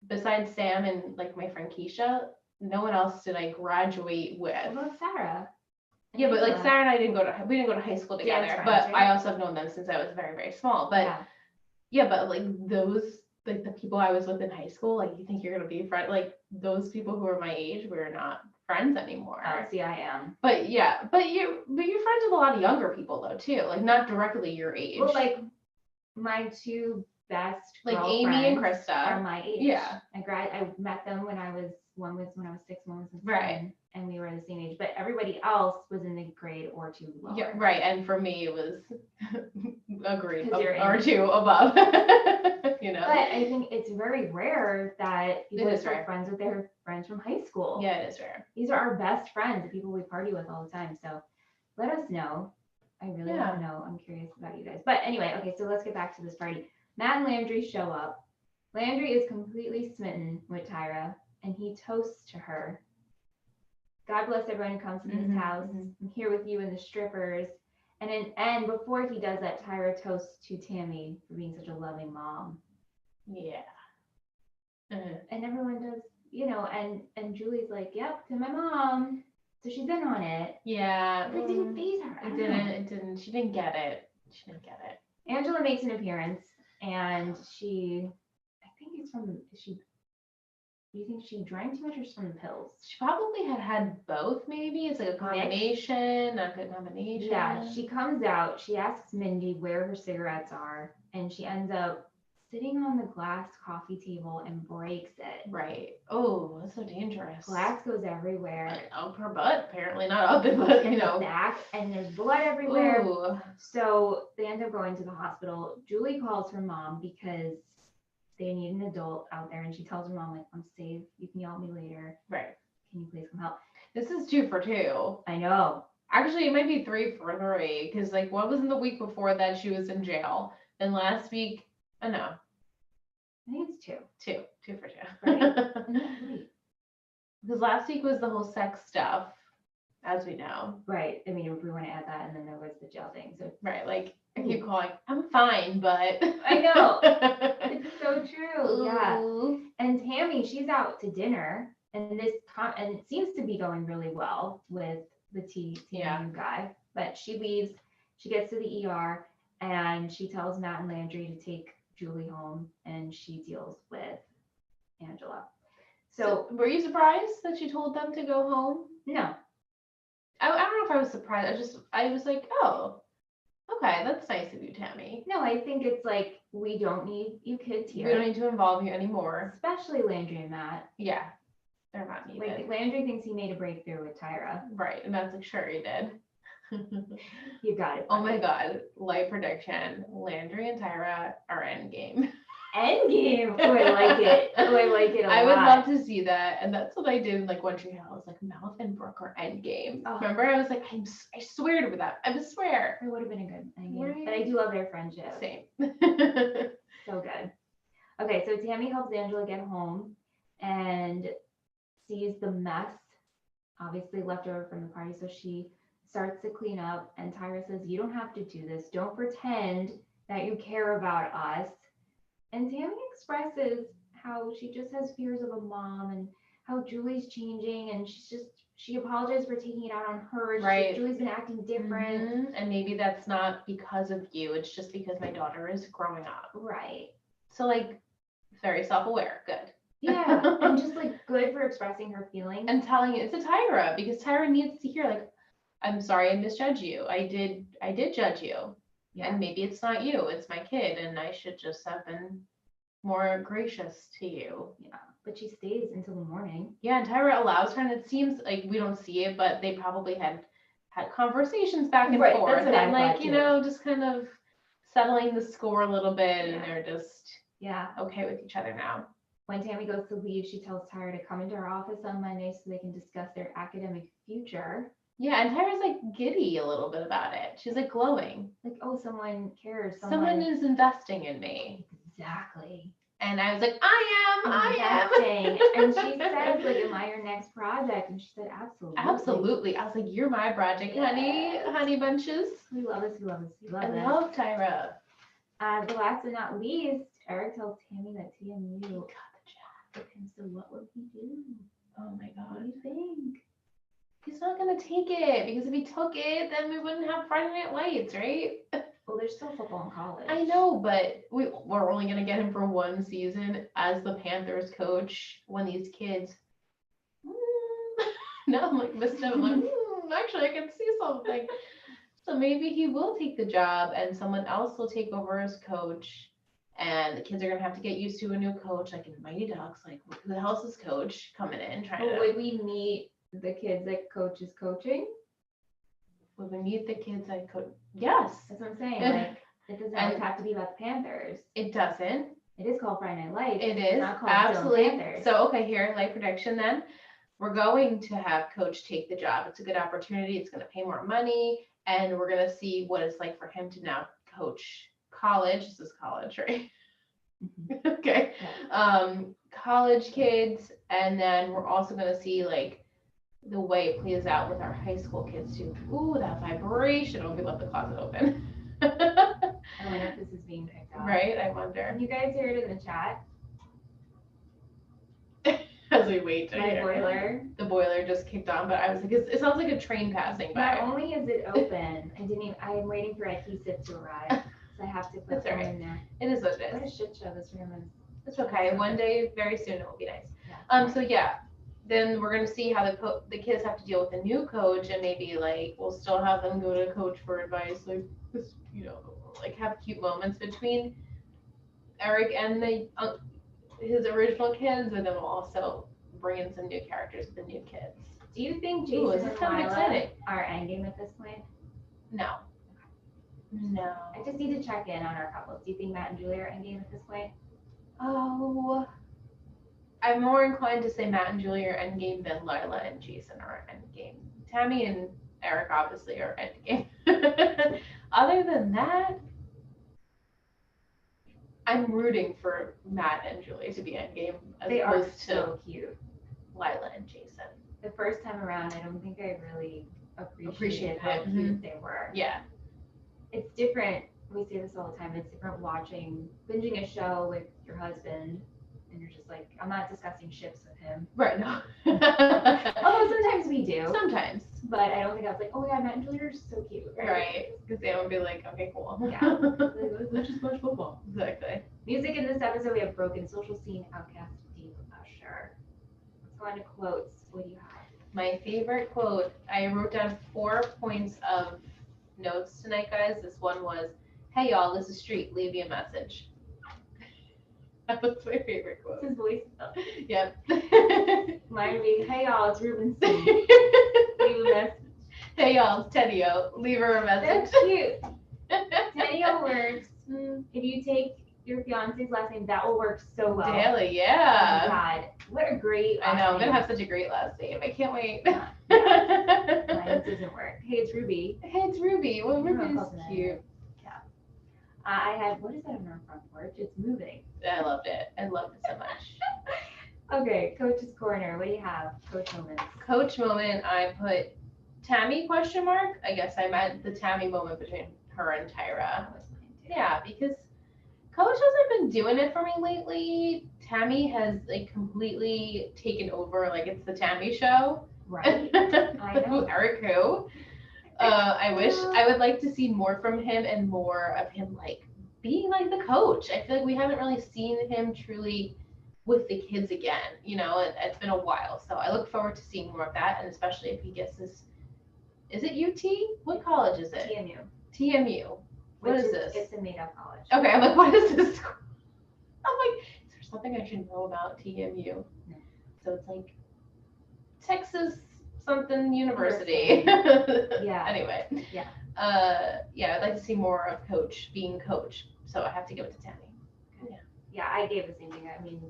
besides Sam and like my friend Keisha, no one else did I graduate with. What about Sarah? Yeah, but like Sarah and I we didn't go to high school together, Dance but friends, I right? also have known them since I was very, very small. But yeah. but like those, like the people I was with in high school, like you think you're gonna be friend, like those people who are my age, we're not friends anymore. Oh, see, I am. But yeah, but you're friends with a lot of younger people though too, like not directly your age. Well, like my two best like Amy and girlfriends Krista are my age. Yeah. I met them when I was one was when I was 6, one was in 7, Right. and we were the same age. But everybody else was in the grade or 2 lower. Yeah, right. And for me, it was a grade 'Cause you're or in- 2 above. You know. But I think it's very rare that people It are is still rare. friends with their friends from high school. Yeah, it is rare. These are our best friends, the people we party with all the time. So let us know. I really want to know. I'm curious about you guys. But anyway, okay, so let's get back to this party. Matt and Landry show up. Landry is completely smitten with Tyra, and he toasts to her. God bless everyone who comes to this house. I'm here with you and the strippers. And before he does that, Tyra toasts to Tammy for being such a loving mom. Yeah. And everyone does, you know, and Julie's like, yep, to my mom. So she's in on it. Yeah. But it didn't faze her. It didn't. She didn't get it. She didn't get it. Angela makes an appearance, and she, I think it's from, do you think she drank too much or from the pills? She probably had both, maybe. It's like a combination, not a good combination. Yeah, she comes out, she asks Mindy where her cigarettes are, and she ends up sitting on the glass coffee table and breaks it. Right. Oh, that's so dangerous. Glass goes everywhere. Up her butt, apparently. Not up it, but you know. Back, and there's blood everywhere. Ooh. So they end up going to the hospital. Julie calls her mom because they need an adult out there, and she tells her mom, like, I'm safe. You can yell at me later. Right. Can you please come help? This is 2 for 2. I know. Actually, it might be 3 for 3 because, like, what was in the week before that she was in jail? And last week, no, I think it's 2. 2 for 2. Right? Isn't that 3? Because last week was the whole sex stuff, as we know. Right. I mean, if we want to add that, and then there was the jail thing. So Right. Like, I keep calling, I'm fine, but. I know. It's so true. Yeah. Ooh. And Tammy, she's out to dinner, and and it seems to be going really well with the TMU guy. But she leaves. She gets to the ER, and she tells Matt and Landry to take Julie home, and she deals with Angela. So were you surprised that she told them to go home? No. I don't know if I was surprised. I was like, oh, okay, that's nice of you, Tammy. No, I think it's like, we don't need you kids here. We don't need to involve you anymore. Especially Landry and Matt. Yeah, they're not needed. Like, Landry thinks he made a breakthrough with Tyra. Right, and Matt's like, sure, you did. You got it. Oh my God, light prediction. Landry and Tyra are endgame. Endgame. Oh, I like it. Oh, I like it a lot. I would love to see that, and that's what I did in like One Tree Hill. I was like, Mouth and Brooke are endgame. Oh. Remember, I was like, I swear to that. I would swear. It would have been a good endgame. Right. But I do love their friendship. Same. So good. Okay, so Tammy helps Angela get home and sees the mess, obviously left over from the party. So she starts to clean up, and Tyra says, you don't have to do this. Don't pretend that you care about us. And Tammy expresses how she just has fears of a mom, and how Julie's changing, and she apologized for taking it out on her. Right. Julie's been acting different. And maybe that's not because of you. It's just because my daughter is growing up. Right. So like, very self-aware. Good. Yeah. And just like good for expressing her feelings. And telling it to Tyra, because Tyra needs to hear, like, I'm sorry I misjudged you. I did judge you. Yeah. And maybe it's not you, it's my kid, and I should just have been more gracious to you. Yeah. But she stays until the morning. Yeah, and Tyra allows her, and it seems like we don't see it, but they probably had conversations back and Right, forth, that's what I and like, thought, you too. know, just kind of settling the score a little bit, and Yeah. they're just Yeah. okay with each other now. When Tammy goes to leave, she tells Tyra to come into her office on Monday so they can discuss their academic future. Yeah, and Tyra's like giddy a little bit about it. She's like glowing. Like, oh, someone cares. Someone is investing in me. Exactly. And I was like, I Investing. am. And she says, like, am I your next project? And she said, absolutely. Absolutely. I was like, you're my project, honey. Yes. Honey bunches. We love this. We love this. We love I this. love Tyra. The last but not least, Eric tells Tammy that TMU Got the job. with him. So what would he do? Oh my What God. do you think? He's not gonna take it, because if he took it, then we wouldn't have Friday Night Lights, right? Well, there's still football in college. I know, but we're only gonna get him for one season as the Panthers coach when these kids. Now I'm like missed out. I'm like, actually, I can see something. So maybe he will take the job, and someone else will take over as coach, and the kids are gonna have to get used to a new coach, like in Mighty Ducks. Like, who the hell's this coach coming in trying But to? would we meet the kids that coach is coaching? Would we meet the kids I could? Yes, That's what I'm saying. Like, it doesn't always have to be about the Panthers. it doesn't. It is called Friday Night Lights. It It's is not called absolutely. Dillon Panthers. So okay, here, life prediction then. We're going to have coach take the job. It's a good opportunity. It's going to pay more money, and we're going to see what it's like for him to now coach college. This is college, right? Mhm. Okay. Yeah. College kids, and then we're also going to see like the way it plays out with our high school kids too. Ooh, that vibration when we left the closet open. I wonder if this is being picked up. Right? I wonder. Can you guys hear it in the chat? As we wait to My hear. boiler. The boiler just kicked on, but I was like, it sounds like a train passing by. Not only is it open, I'm waiting for adhesive to arrive. So I have to put That's them all right. in there. It is what it What a is. shit show this room is. It's okay. One day, very soon, it will be nice. Yeah. So yeah, then we're gonna see how the kids have to deal with a new coach, and maybe like we'll still have them go to coach for advice, like just, like have cute moments between Eric and his original kids, but then we'll also bring in some new characters with the new kids. Do you think Ooh, Jason this and is kind of Lyla exciting. are endgame at this point? No. No. I just need to check in on our couples. Do you think Matt and Julia are endgame at this point? Oh, I'm more inclined to say Matt and Julia are endgame than Lyla and Jason are endgame. Tammy and Eric obviously are endgame. Other than that, I'm rooting for Matt and Julia to be endgame as They are opposed to so cute. Lyla and Jason. The first time around, I don't think I really appreciated Appreciated how it. cute they were. Yeah. It's different. We say this all the time. It's different binging a show with your husband, and you're just like, I'm not discussing ships with him. Right. No. Although sometimes we do. Sometimes. But I don't think I was like, oh my god, Matt and Julia are so cute. Right. Because they would be like, okay, cool. Yeah. Let's just watch football. Exactly. Music in this episode, we have Broken Social Scene, Outcast, Deep Usher. Let's go on to quotes. What do you have? My favorite quote, I wrote down 4 points of notes tonight, guys. This one was, hey y'all, this is Street, leave me a message. That was my favorite quote. His voice. Yep. Mine would be, hey y'all, it's Ruben C. Leave a message. Hey y'all, it's Teddy-O, leave her a message. That's cute. Teddy-O works. If you take your fiance's last name, that will work so well. Daily, Oh yeah. my god, what a great I know, I'm gonna name. have such a great last name. I can't wait. Yeah. Mine doesn't work. Hey, it's Ruby. Hey, it's Ruby. Well, You're not Ruby's close enough. cute. I had, what is that on our front porch? It's moving. I loved it. I loved it so much. Okay, Coach's Corner. What do you have? Coach moments. Coach moment, I put Tammy question mark. I guess I meant the Tammy moment between her and Tyra. That was mine too. Yeah, because Coach hasn't been doing it for me lately. Tammy has like completely taken over. Like it's the Tammy show. Right. I know. Eric who? I wish I would like to see more from him and more of him like being like the coach. I feel like we haven't really seen him truly with the kids again. It's been a while. So I look forward to seeing more of that, and especially if he gets this. Is it UT? What college is it? TMU. TMU. What Which is this? It's a made-up college. Okay, I'm like, what is this? I'm like, is there something I should know about TMU? No. So it's like Texas something university. Yeah. Anyway. Yeah. Yeah, I'd like to see more of Coach being coach. So I have to give it to Tammy. Yeah, I gave the same thing. I mean,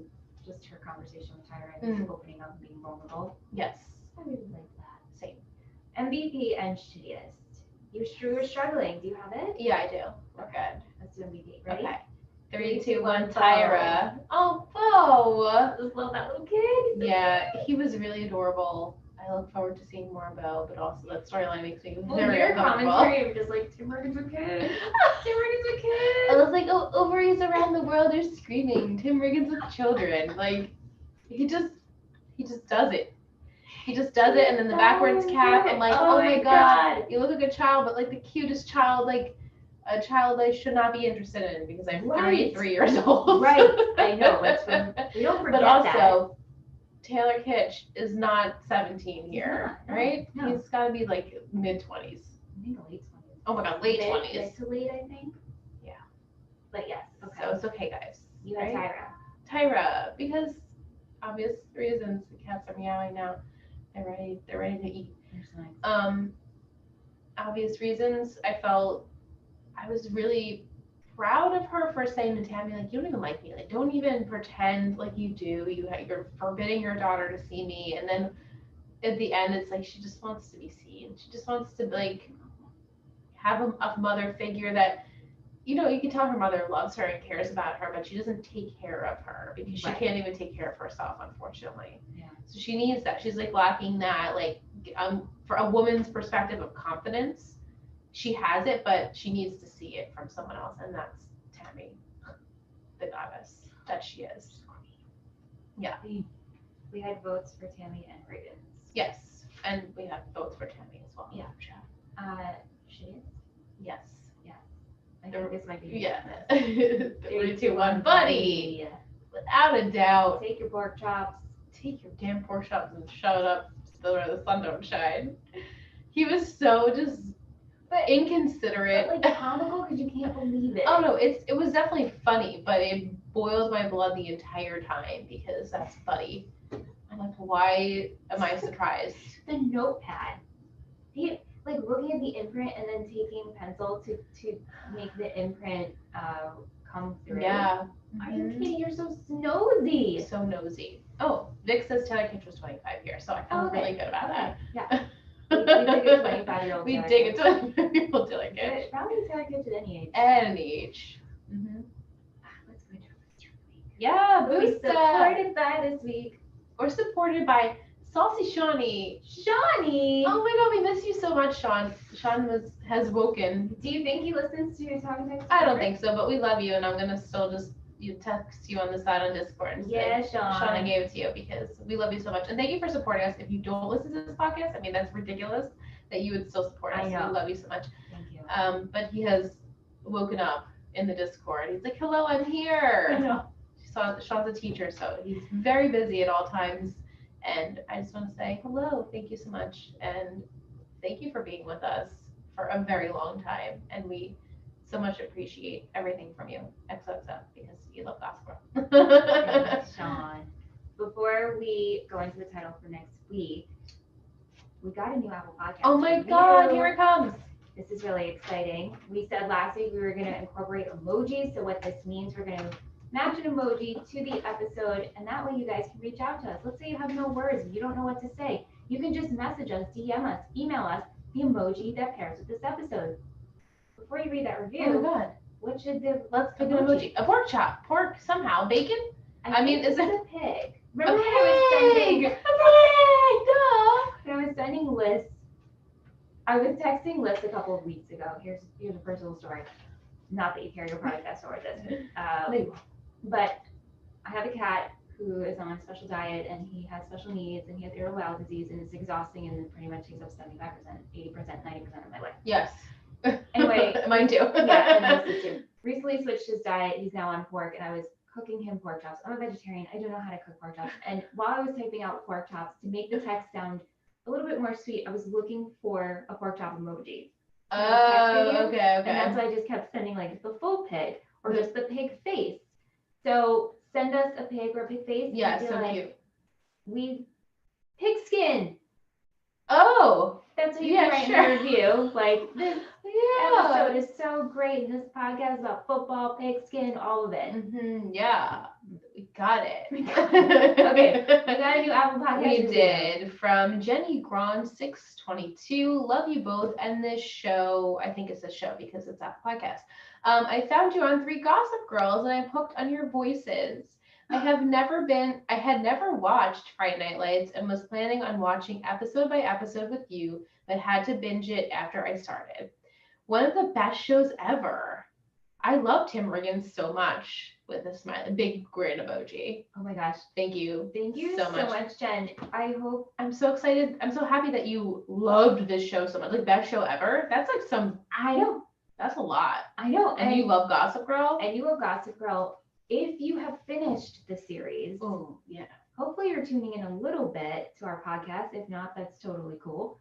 just her conversation with Tyra and just opening up and being vulnerable. Yes. I really like that. Same. MVP and shittiest. You were struggling. Do you have it? Yeah, I do. We're good. Let's do MVP. Ready? Okay. 3, 2, 1, Bo. Tyra. Oh, Bo. I just love that little kid. Yeah, he was really adorable. I look forward to seeing more Bo, but also that storyline makes me Well, very your uncomfortable. commentary of just like, Tim Morgan's a kid. Tim Morgan's a I kid. was like, oh, ovaries around the world are screaming. Tim Riggins with children. Like, he just does it. He just does it, and then the backwards cap. I'm like, oh my god, you look like a child, but like the cutest child, like a child I should not be interested in because I'm Right. 33 years old. Right. I know. That's when we don't forget But also, that. Taylor Kitsch is not 17 here, He's not, no, right? no. He's got to be like mid 20s. I think late 20s. Oh my god, late Mid 20s. to late, I think. Yeah. But yes. Okay. So it's okay, guys. You had right? Tyra. Tyra, because obvious reasons, the cats are meowing now. They're ready to eat. Obvious reasons, I was really proud of her for saying to Tammy, like, you don't even like me. Like, don't even pretend like you do. You're forbidding your daughter to see me. And then at the end, it's like she just wants to be seen. She just wants to, like, have a mother figure that, you can tell her mother loves her and cares about her, but she doesn't take care of her because she can't even take care of herself, unfortunately. Yeah. So she needs that. She's, like, lacking that, like, for a woman's perspective of confidence. She has it, but she needs to see it from someone else, and that's Tammy, the goddess that she is. Yeah. We had votes for Tammy and Reagan's. Yes, and we have votes for Tammy as well. Yeah. She is? Yes. I think this might be. Yeah. 3, 2, 1, buddy. Without a doubt. Take your pork chops. Take your damn pork chops and shut up so where the sun don't shine. He was so just inconsiderate. But like comical because you can't believe it. Oh no, it was definitely funny, but it boils my blood the entire time because that's Buddy. I'm like, why am I surprised? The notepad. He like looking at the imprint and then taking pencil to make the imprint come through. Yeah. Are you kidding? You're so nosy. So nosy. Oh, Vic says Taylor Kitsch was 25 here, so I feel really good about that. Yeah. We dig a 25-year-old. We dig a 25-year-old Taylor Kitsch. Probably Taylor Kitsch at any age. At any age. Mm-hmm. Let's go to our booster of the week. Yeah, We're booster. supported by this week. We're supported by Saucy Shawnee. Shawnee! Oh my god, we miss you so much, Sean. Sean has woken. Do you think he listens to your Talkin text? I don't think so, but we love you, and I'm gonna still just text you on the side on Discord and say, Sean. Shauna gave it to you because we love you so much. And thank you for supporting us. If you don't listen to this podcast, I mean, that's ridiculous that you would still support us. I know. We love you so much. Thank you. But he has woken up in the Discord. He's like, hello, I'm here. I know. Sean's a teacher, so he's very busy at all times. And I just want to say hello, thank you so much. And thank you for being with us for a very long time. And we so much appreciate everything from you, XOXO, because you love gospel. Thanks, Sean. Before we go into the title for next week, we got a new Apple podcast. Oh my God, here it comes. This is really exciting. We said last week we were going to incorporate emojis. So what this means, we're going to match an emoji to the episode, and that way you guys can reach out to us. Let's say you have no words and you don't know what to say. You can just message us, DM us, email us the emoji that pairs with this episode. Before you read that review, Oh my God. what should Let's pick an emoji. A pork chop. Pork somehow. Bacon? I mean, is it a pig? a Remember when pig? when I was sending lists? I was texting lists a couple of weeks ago. Here's a personal story. Not that you care, you'll probably fast forward this. But I have a cat who is on a special diet and he has special needs and he has irritable bowel disease and it's exhausting and it pretty much takes up 75%, 80%, 90% of my life. Yes. Anyway. Mine too. Yeah, and Melissa's too. Recently switched his diet. He's now on pork and I was cooking him pork chops. I'm a vegetarian. I don't know how to cook pork chops. And while I was typing out pork chops, to make the text sound a little bit more sweet, I was looking for a pork chop emoji. Oh, okay. And that's why I just kept sending like the full pig or just the pig face. So send us a pig or a pig face. Yeah, and be so like, cute. Pig skin. Oh. That's what you can write in the review. Like, this Yeah. episode is so great. And this podcast is about football, pig skin, all of it. Mm-hmm. Yeah. We got it. Okay. We got a new Apple podcast. We review. did. From Jenny Grand 622. Love you both and this show. I think it's a show because it's a podcast. I found you on 3 Gossip Girls and I'm hooked on your voices. I had never watched Friday Night Lights and was planning on watching episode by episode with you, but had to binge it after I started. One of the best shows ever. I love Tim Riggins so much with a smile, a big grin emoji. Oh my gosh. Thank you. Thank you so much, Jen. I hope. I'm so excited. I'm so happy that you loved this show so much. Like, best show ever. That's like I know. That's a lot. I know. And you love Gossip Girl? And you love Gossip Girl. If you have finished the series, Oh, yeah. hopefully you're tuning in a little bit to our podcast. If not, that's totally cool.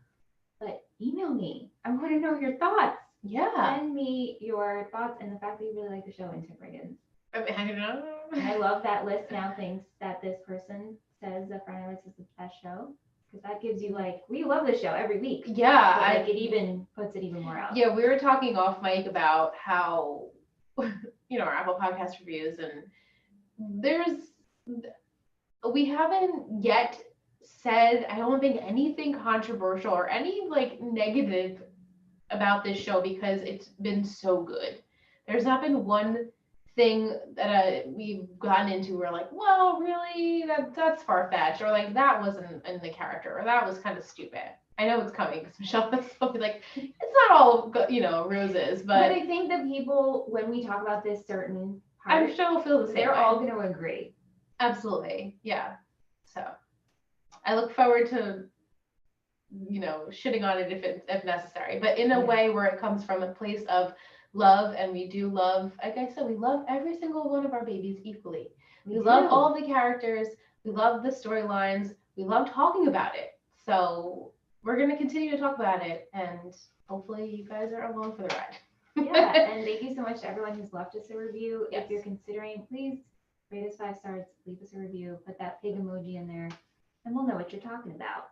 But email me. I want to know your thoughts. Yeah. Send me your thoughts and the fact that you really like the show and Tim Riggins. And I love that list now thinks that this person says that Friday Nights is the best show. Because that gives you like, we love the show every week. Yeah, But like it even puts it even more out. Yeah, we were talking off mic about how, our Apple Podcast reviews, and we haven't yet said, I don't think, anything controversial or any like negative about this show because it's been so good. There's not been one thing that we've gotten into where like, well, really, that's far-fetched, or like that wasn't in the character, or that was kind of stupid. I know it's coming because Michelle will be like, it's not all roses, but I think that people, when we talk about this certain part, I'm sure will feel the same. They're way. all going to agree. Absolutely, yeah. So I look forward to shitting on it if necessary, but in a way where it comes from a place of love, and we do love, like I said, we love every single one of our babies equally. We love all the characters, we love the storylines, we love talking about it. So we're going to continue to talk about it, and hopefully you guys are along for the ride. Yeah, and thank you so much to everyone who's left us a review. Yes. If you're considering, please rate us 5 stars, leave us a review, put that pig emoji in there, and we'll know what you're talking about.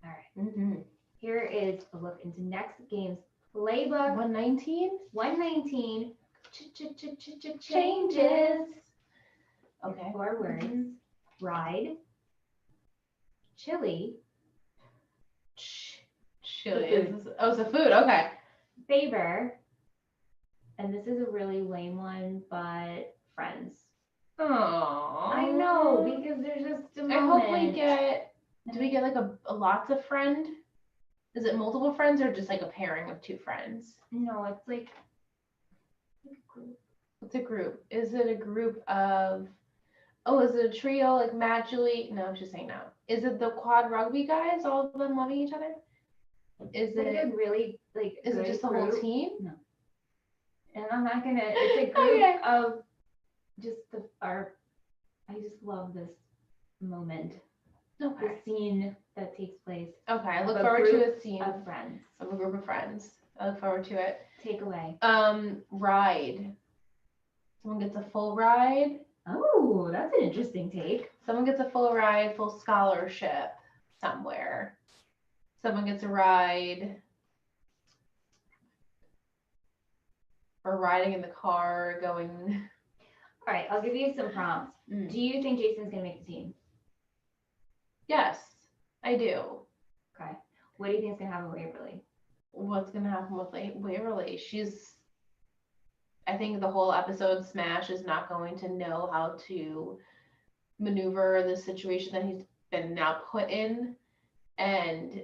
All right. Mm-hmm. Here is a look into next game's playbook. 119? 119. Changes. Okay. 4 words. Mm-hmm. Ride. Chili. Chili. It's a food. Okay. Favor. And this is a really lame one, but friends. Oh. I know, because there's just a moment. I hope we get. Do we get like a lots of friend? Is it multiple friends or just like a pairing of 2 friends? No, it's like a group. It's a group. Is it a group of? Oh, is it a trio like Matt, Julie? No, I'm just saying no. Is it the quad rugby guys? All of them loving each other? Is it really like? Is it just the whole team? No. And I'm not gonna. It's a group of just I just love this moment. Okay. The scene that takes place. Okay, I look forward to a scene of friends. Of a group of friends. I look forward to it. Takeaway. Ride. Someone gets a full ride. Oh, that's an interesting take. Someone gets a full ride, full scholarship somewhere. Someone gets a ride. Or riding in the car, going. All right, I'll give you some prompts. Do you think Jason's gonna make the team? Yes, I do. Okay. What do you think is gonna happen with Waverly? What's gonna happen with Waverly? I think the whole episode Smash is not going to know how to maneuver the situation that he's been now put in, and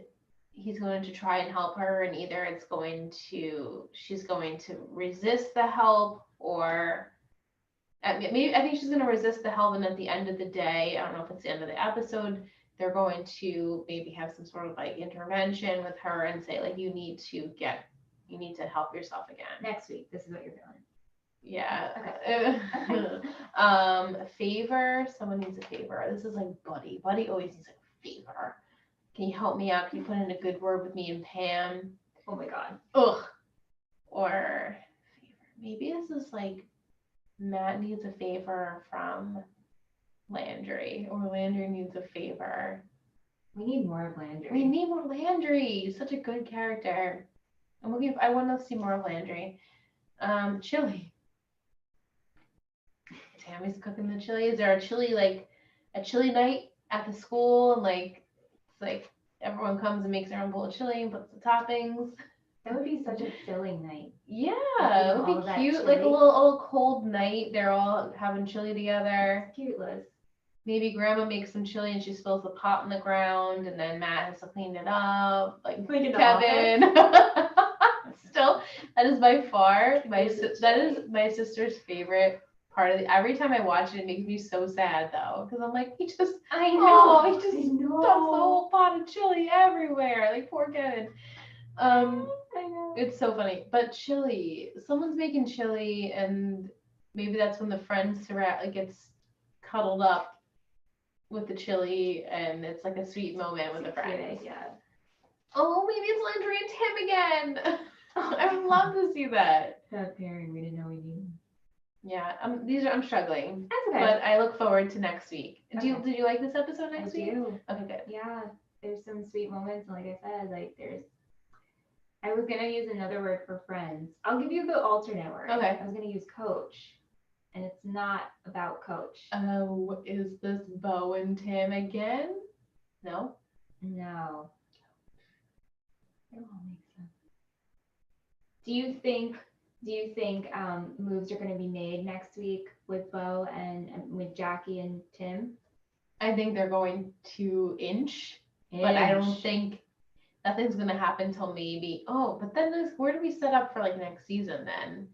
he's going to try and help her, and either she's going to resist the help, or maybe I think she's going to resist the help, and at the end of the day, I don't know if it's the end of the episode, they're going to maybe have some sort of like intervention with her and say like you need to help yourself again. Next week, this is what you're doing. Yeah. Okay. Favor. Someone needs a favor. This is like Buddy. Buddy always needs a favor. Can you help me out? Can you put in a good word with me and Pam? Oh my God. Ugh. Or maybe this is like Matt needs a favor from Landry, or Landry needs a favor. We need more of Landry. We need more Landry. He's such a good character. I want to see more of Landry. Chili. Tammy's cooking the chili. Is there a chili night at the school, and like it's like everyone comes and makes their own bowl of chili and puts the toppings? That would be such a filling night. Yeah, it would be cute. Like a little cold night. They're all having chili together. It's cute, Liz. Maybe Grandma makes some chili and she spills the pot on the ground, and then Matt has to clean it up. Like Kevin. Still, that is by far that is my sister's favorite part of every time I watch it makes me so sad though, because I'm like, he just dumps the whole pot of chili everywhere. Like poor Kevin. I know. It's so funny. But chili, someone's making chili, and maybe that's when the friend gets cuddled up with the chili, and it's like a sweet moment with the friends. Yeah. Oh, maybe it's Landry and Tim again. I would love to see that. That pairing we didn't know we needed. Yeah, I'm struggling, That's okay. but I look forward to next week. Did Okay. you like this episode next I week? do. Okay, good. Yeah, there's some sweet moments. And like I said, I was gonna use another word for friends. I'll give you the alternate word. Okay. I was gonna use coach, and it's not about coach. Oh, is this Bo and Tim again? No. No. It all makes sense. Do you think moves are going to be made next week with Bo and with Jackie and Tim? I think they're going to inch, but I don't think nothing's gonna happen till maybe. Oh, but then where do we set up for like next season then?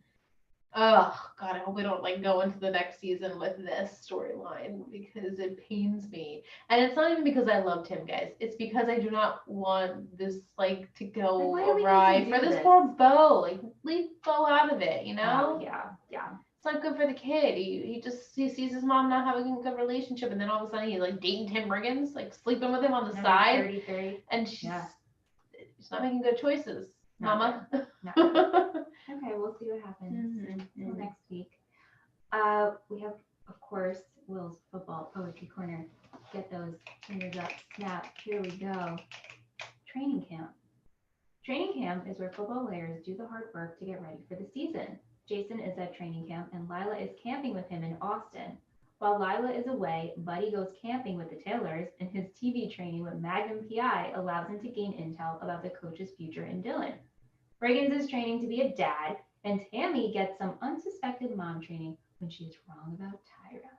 Oh God, I hope we don't like go into the next season with this storyline because it pains me. And it's not even because I loved him, guys. It's because I do not want this like to go Like, why do we need to awry do for this this? poor Bo. Like leave Bo out of it, you know? Oh, yeah. It's not good for the kid. He sees his mom not having a good relationship, and then all of a sudden he's like dating Tim Riggins, like sleeping with him on the Number side, 33. and she's not making good choices, Mama. Okay, we'll see what happens until Mhm. next week. We have, of course, Will's football poetry corner. Get those fingers up. Snap. Here we go. Training camp. Training camp is where football players do the hard work to get ready for the season. Jason is at training camp and Lyla is camping with him in Austin. While Lyla is away, Buddy goes camping with the Taylors, and his TV training with Magnum PI allows him to gain intel about the coach's future in Dylan. Riggins is training to be a dad, and Tammy gets some unsuspected mom training when she is wrong about Tyra.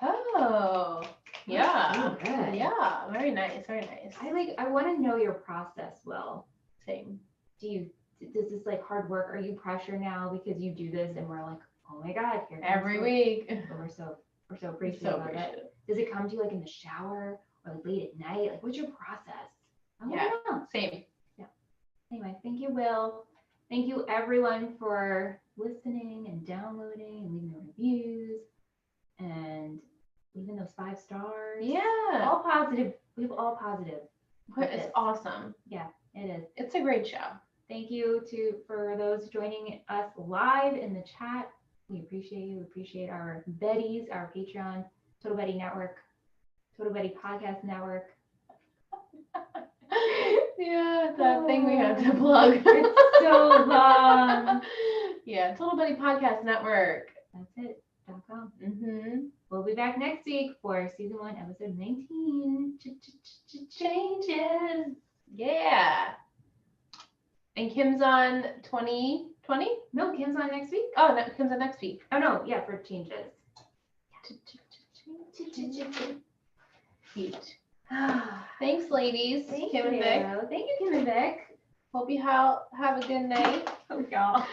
Oh, yeah. So good. Yeah, very nice, very nice. I want to know your process, Will. Same. Does this like hard work? Are you pressure now because you do this and we're like, oh my God, here comes Every week. But we're so appreciative of it. Does it come to you like in the shower or like late at night? Like what's your process? I want to know. Same. Yeah. Anyway, thank you, Will. Thank you everyone for listening and downloading and leaving reviews and leaving those 5 stars. Yeah. All positive. We have all positive. It's awesome. Yeah, it is. It's a great show. Thank you for those joining us live in the chat. We appreciate you. We appreciate our Betties, our Patreon, Total Betty Network, Total Betty Podcast Network. Yeah, that thing we had to plug. It's so long. Yeah, Total Betty Podcast Network. That's it. .com. We'll be back next week for season 1, episode 19. Changes. Yeah. And Kim's on 2020? No, Kim's on next week. Oh, no, Kim's on next week. Oh no, yeah, for changes. Cute. Thanks, ladies. Thank Kim you. and Vic. Thank you, Kim and Vic. Hope you have a good night. Hope y'all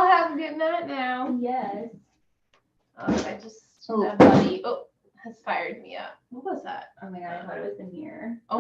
have a good night now. Yes. I just, a buddy, has fired me up. What was that? Oh my God, I thought it was the mirror. Oh